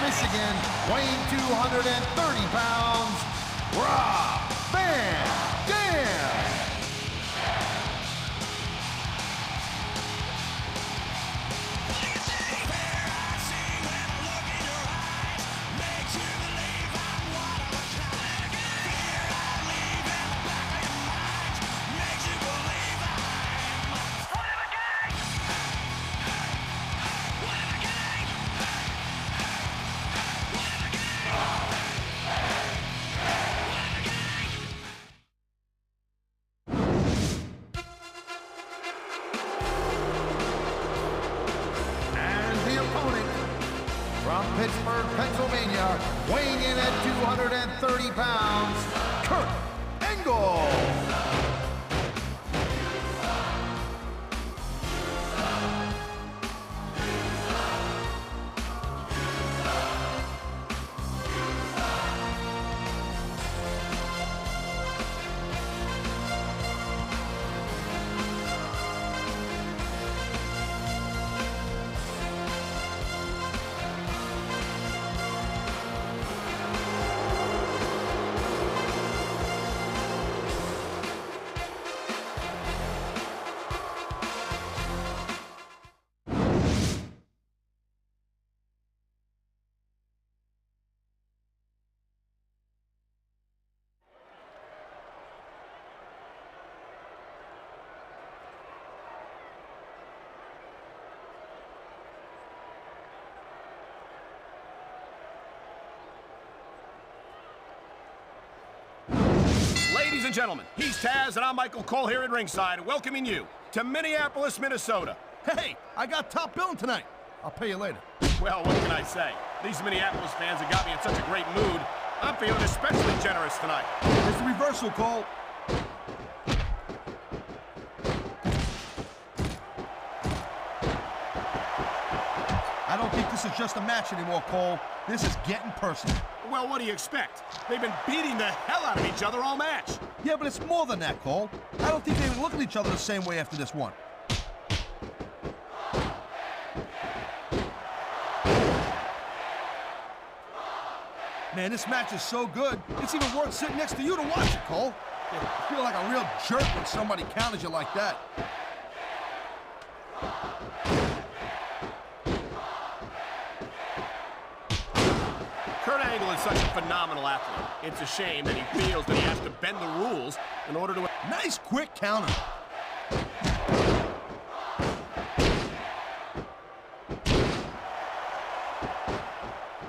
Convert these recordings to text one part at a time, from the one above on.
Michigan, weighing 230 pounds, Rob Van Dam. From Pittsburgh, Pennsylvania, weighing in at 230 pounds, Kurt Angle. Ladies and gentlemen, he's Taz, and I'm Michael Cole here at ringside, welcoming you to Minneapolis, Minnesota. Hey, I got top billing tonight. I'll pay you later. Well, what can I say? These Minneapolis fans have got me in such a great mood. I'm feeling especially generous tonight. It's a reversal, Cole. I don't think this is just a match anymore, Cole. This is getting personal. Well, what do you expect? They've been beating the hell out of each other all match. Yeah, but it's more than that, Cole. I don't think they even look at each other the same way after this one. Man, this match is so good, it's even worth sitting next to you to watch it, Cole. You feel like a real jerk when somebody counters you like that. Kurt Angle is such a phenomenal athlete. It's a shame that he feels that he has to bend the rules in order to... Nice quick counter.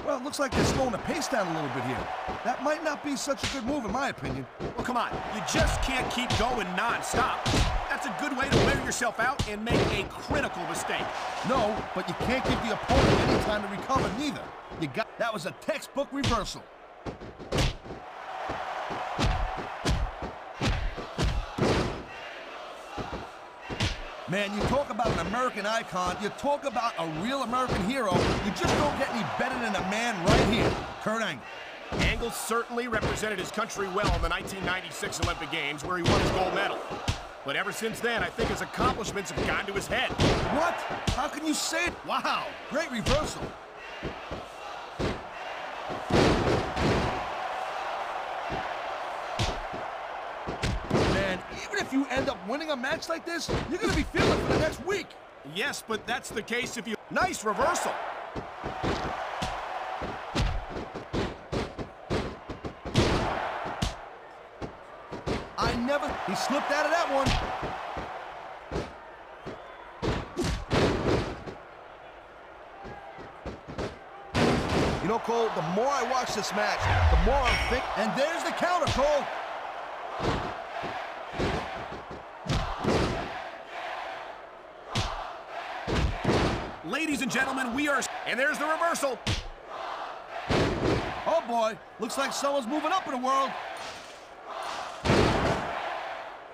Well, it looks like they're slowing the pace down a little bit here. That might not be such a good move, in my opinion. Well, come on. You just can't keep going non-stop. That's a good way to wear yourself out and make a critical mistake. No, but you can't give the opponent any time to recover, neither. You got... That was a textbook reversal. Man, you talk about an American icon, you talk about a real American hero, you just don't get any better than a man right here, Kurt Angle. Angle certainly represented his country well in the 1996 Olympic Games, where he won his gold medal. But ever since then, I think his accomplishments have gone to his head. What? How can you say it? Wow, great reversal. Man, even if you end up winning a match like this, you're gonna be feeling it for the next week. Yes, but that's the case if you... Nice reversal. He slipped out of that one. You know, Cole, the more I watch this match, the more I'm thinking... And there's the counter, Cole. Ladies and gentlemen, we are... And there's the reversal. Oh, boy. Looks like someone's moving up in the world.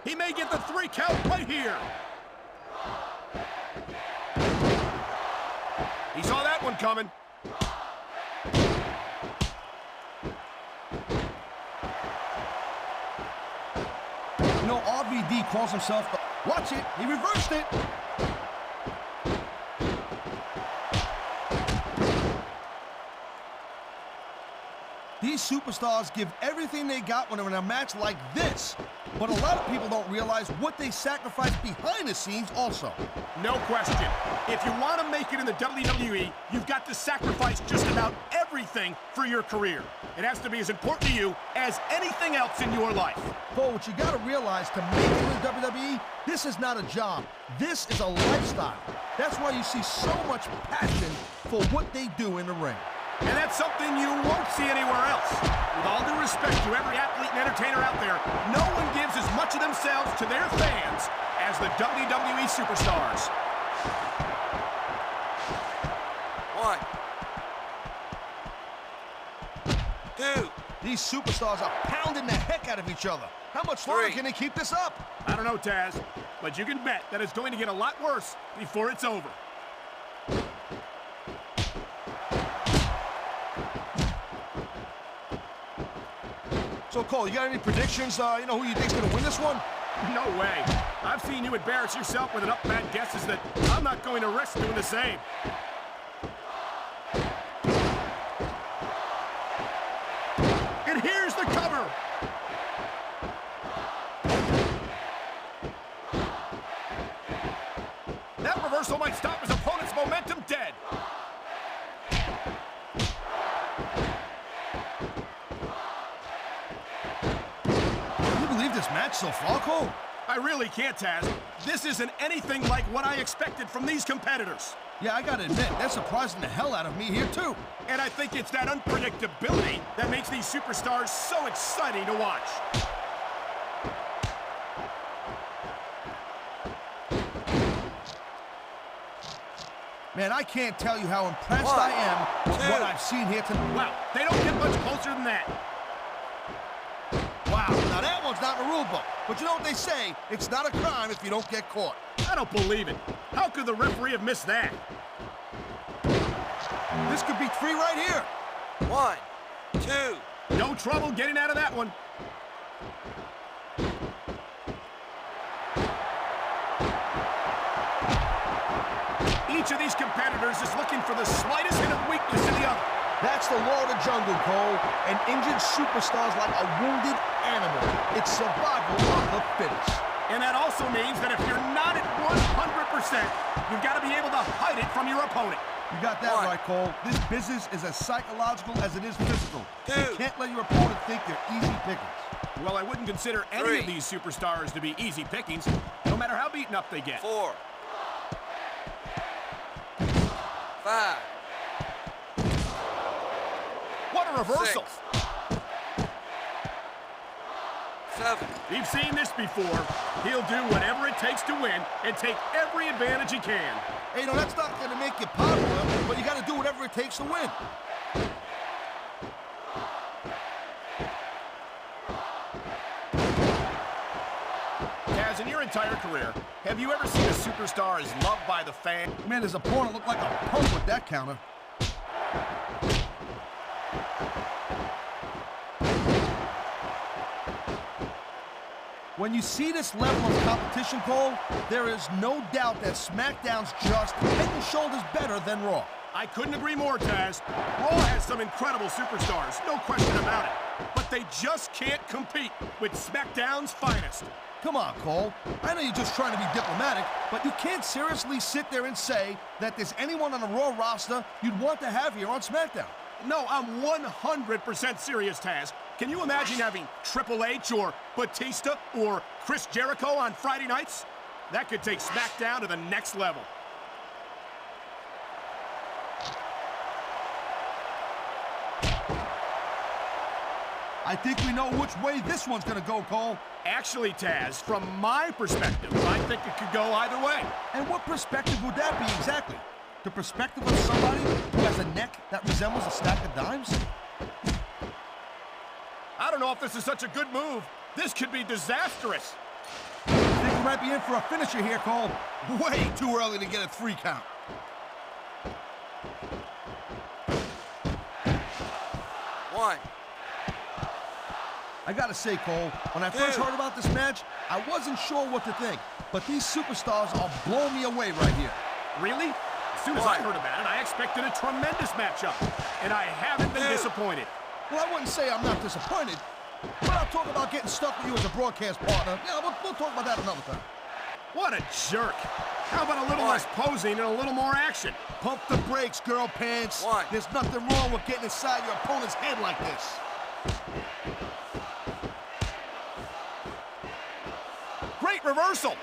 He may get the 3 count right here. He saw that one coming. You know, RVD calls himself... Watch it. He reversed it. These superstars give everything they got when they're in a match like this. But a lot of people don't realize what they sacrifice behind the scenes also. No question. If you want to make it in the WWE, you've got to sacrifice just about everything for your career. It has to be as important to you as anything else in your life. Cole, what you got to realize, to make it in WWE, this is not a job. This is a lifestyle. That's why you see so much passion for what they do in the ring. And that's something you won't see anywhere else. With all due respect to every athlete and entertainer out there, no one gives as much of themselves to their fans as the WWE superstars. 1, 2. These superstars are pounding the heck out of each other. How much longer 3. can they keep this up? I don't know, Taz, but you can bet that it's going to get a lot worse before it's over. So, Cole, you got any predictions? You know who you think's gonna win this one? No way. I've seen you embarrass yourself with enough bad guesses that I'm not going to risk doing the same. And here's the cover. That reversal might stop his opponent's momentum dead. This match so far, Cole? I really can't, Taz. This isn't anything like what I expected from these competitors. Yeah, I gotta admit, they're surprising the hell out of me here, too. And I think it's that unpredictability that makes these superstars so exciting to watch. Man, I can't tell you how impressed I am with what I've seen here tonight. Wow, they don't get much closer than that. Wow, now that one's not in the rule book. But you know what they say, it's not a crime if you don't get caught. I don't believe it. How could the referee have missed that? This could be 3 right here. 1, 2. No trouble getting out of that one. Each of these competitors is looking for the slightest hint of weakness in the other. That's the law of the jungle, Cole. An injured superstar's like a wounded animal. It's survival of the fittest. And that also means that if you're not at 100%, you've got to be able to hide it from your opponent. You got that right, Cole. This business is as psychological as it is physical. 2. You can't let your opponent think you're easy pickings. Well, I wouldn't consider any of these superstars to be easy pickings, no matter how beaten up they get. 4, 5. What a reversal. 6, 7. We've seen this before. He'll do whatever it takes to win and take every advantage he can. Hey, no, that's not going to make you popular, but you got to do whatever it takes to win. Taz, in your entire career, have you ever seen a superstar as loved by the fan? Man, his opponent looked like a punk with that counter. When you see this level of competition, Cole, there is no doubt that SmackDown's just head and shoulders better than Raw. I couldn't agree more, Taz. Raw has some incredible superstars, no question about it. But they just can't compete with SmackDown's finest. Come on, Cole. I know you're just trying to be diplomatic, but you can't seriously sit there and say that there's anyone on the Raw roster you'd want to have here on SmackDown. No, I'm 100% serious, Taz. Can you imagine having Triple H or Batista or Chris Jericho on Friday nights? That could take SmackDown to the next level. I think we know which way this one's going to go, Cole. Actually, Taz, from my perspective, I think it could go either way. And what perspective would that be exactly? The perspective of somebody who has a neck that resembles a stack of dimes? I don't know if this is such a good move. This could be disastrous. I think we might be in for a finisher here, Cole. Way too early to get a 3 count. One. I gotta say, Cole, when I first heard about this match, I wasn't sure what to think. But these superstars are blowing me away right here. Really? As soon as I heard about it, I expected a tremendous matchup. And I haven't been disappointed. Well, I wouldn't say I'm not disappointed, but I'll talk about getting stuck with you as a broadcast partner. Yeah, we'll talk about that another time. What a jerk. How about a little less posing and a little more action? Pump the brakes, girl pants. There's nothing wrong with getting inside your opponent's head like this. Great reversal.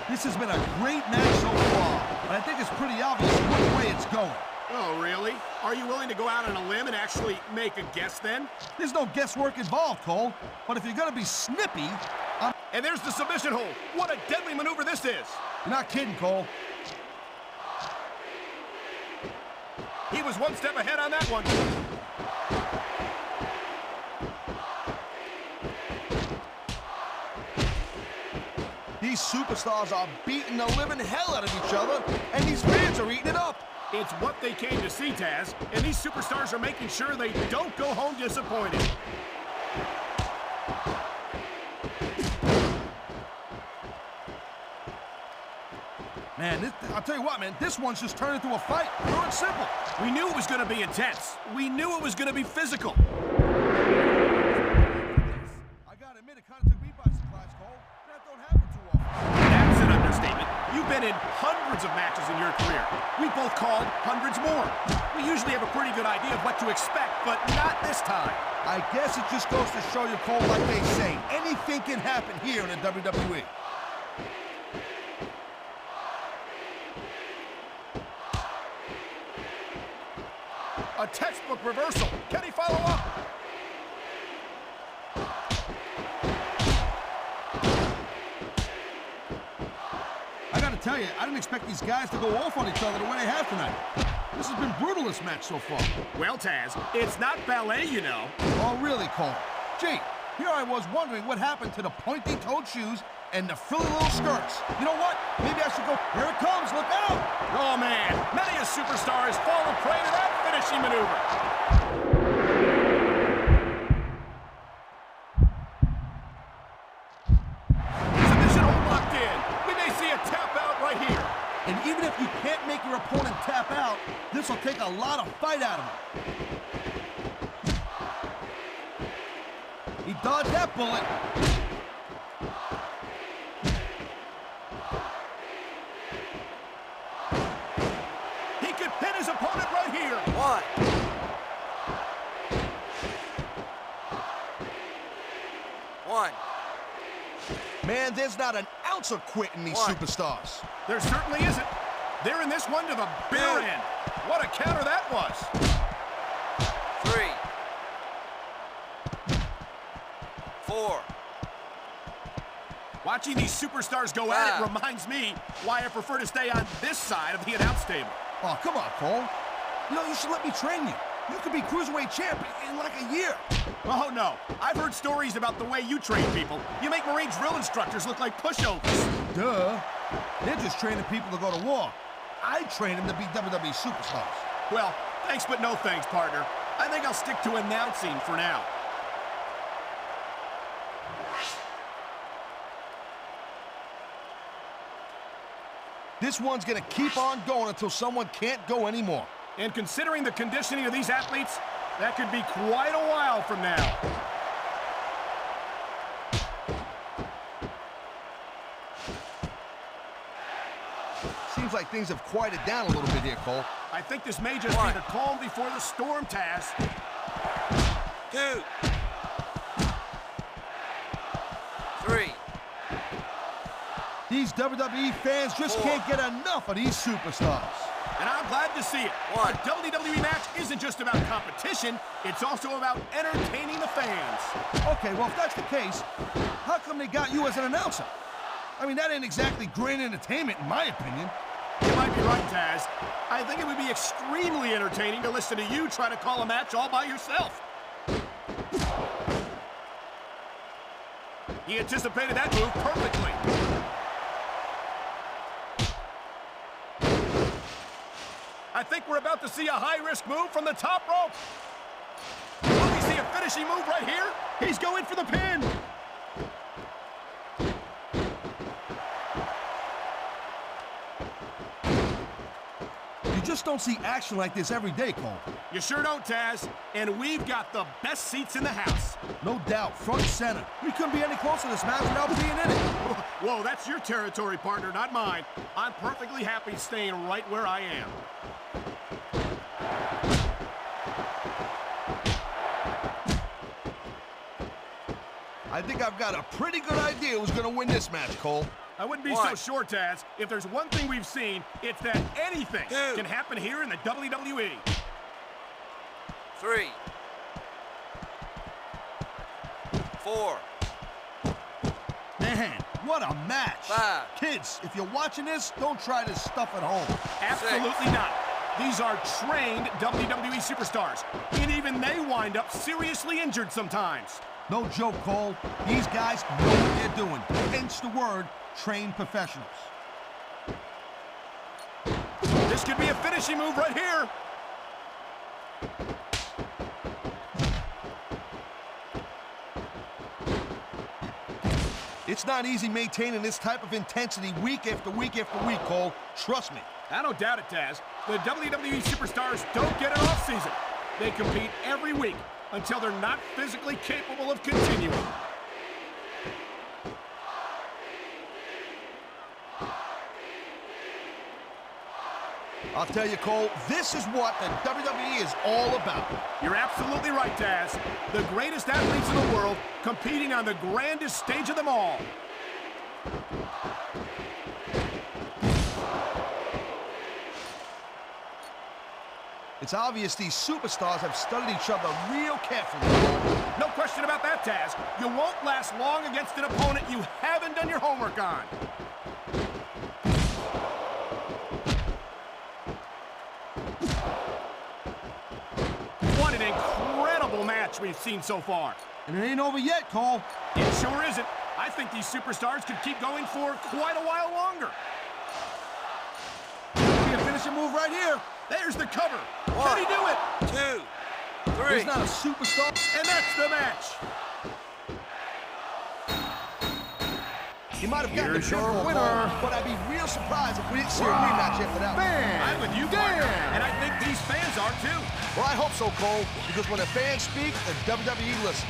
This has been a great match so far, but I think it's pretty obvious which way it's going. Oh, really? Are you willing to go out on a limb and actually make a guess then? There's no guesswork involved, Cole. But if you're going to be snippy, And there's the submission hold. What a deadly maneuver this is. You're not kidding, Cole. He was one step ahead on that one. These superstars are beating the living hell out of each other, and these fans are eating it up. It's what they came to see, Taz, and these superstars are making sure they don't go home disappointed. Man, I'll tell you what, man, this one's just turned into a fight. Pure and simple. We knew it was going to be intense. We knew it was going to be physical. I gotta admit, it kind of took me by surprise, Cole. That don't happen too often. That's an understatement. You've been in hundreds of matches in your career. We both called hundreds more. We usually have a pretty good idea of what to expect, but not this time. I guess it just goes to show you, Cole, like they say, anything can happen here in the WWE. A textbook reversal. Can he follow up? I gotta tell you, I didn't expect these guys to go off on each other the way they have tonight. This has been brutal, this match so far. Well, Taz, it's not ballet, you know. Oh, really, Cole? Gee, here I was wondering what happened to the pointy-toed shoes and the frilly little skirts. You know what? Maybe I should go. Here it comes, look out! Oh, man, many a superstar has fallen prey to that finishing maneuver. Submission hold locked in. We may see a tap out right here. And even if you can't make your opponent tap out, this will take a lot of fight out of him. He dodged that bullet. He could pin his opponent right here. One. Man, there's not an ounce of quit in these superstars. There certainly isn't. They're in this one to the bitter end. What a counter that was. 3. 4. Watching these superstars go at it reminds me why I prefer to stay on this side of the announce table. Oh, come on, Cole. You know, you should let me train you. You could be Cruiserweight champ in like a year. Oh, no. I've heard stories about the way you train people. You make Marine drill instructors look like pushovers. Duh. They're just training people to go to war. I train them to be WWE superstars. Well, thanks but no thanks, partner. I think I'll stick to announcing for now. This one's gonna keep on going until someone can't go anymore. And considering the conditioning of these athletes, that could be quite a while from now. Seems like things have quieted down a little bit here, Cole. I think this may just be the calm before the storm, Taz. 2. 3. These WWE fans just can't get enough of these superstars. And I'm glad to see it. A WWE match isn't just about competition, it's also about entertaining the fans. Okay, well, if that's the case, how come they got you as an announcer? I mean, that ain't exactly great entertainment, in my opinion. You might be right, Taz. I think it would be extremely entertaining to listen to you try to call a match all by yourself. He anticipated that move perfectly. I think we're about to see a high-risk move from the top rope. Will we see a finishing move right here? He's going for the pin. just don't see action like this every day, Cole. You sure don't, Taz. And we've got the best seats in the house. No doubt, front and center. We couldn't be any closer to this match without being in it. Whoa, that's your territory, partner, not mine. I'm perfectly happy staying right where I am. I think I've got a pretty good idea who's going to win this match, Cole. I wouldn't be so sure, Taz. If there's one thing we've seen, it's that anything can happen here in the WWE. 3, 4. Man, what a match. 5. Kids, if you're watching this, don't try this stuff at home. Absolutely not. These are trained WWE superstars, and even they wind up seriously injured sometimes. No joke, Cole. These guys know what they're doing. Hence the word, trained professionals. This could be a finishing move right here. It's not easy maintaining this type of intensity week after week after week, Cole. Trust me. I don't doubt it, Taz. The WWE superstars don't get an off-season. They compete every week until they're not physically capable of continuing. I'll tell you, Cole, this is what the WWE is all about. You're absolutely right, Taz. The greatest athletes in the world competing on the grandest stage of them all. It's obvious these superstars have studied each other real carefully. No question about that, Taz. You won't last long against an opponent you haven't done your homework on. What an incredible match we've seen so far. And it ain't over yet, Cole. It sure isn't. I think these superstars could keep going for quite a while longer. Be a finishing move right here. There's the cover. 1, Can he do it? 2, 3. He's not a superstar. And that's the match. He might have gotten the Here's your pinfall, winner. Cole, but I'd be real surprised if we didn't see a rematch after that one. I'm with you, partner. And I think these fans are too. Well, I hope so, Cole, because when the fans speak, the WWE listens.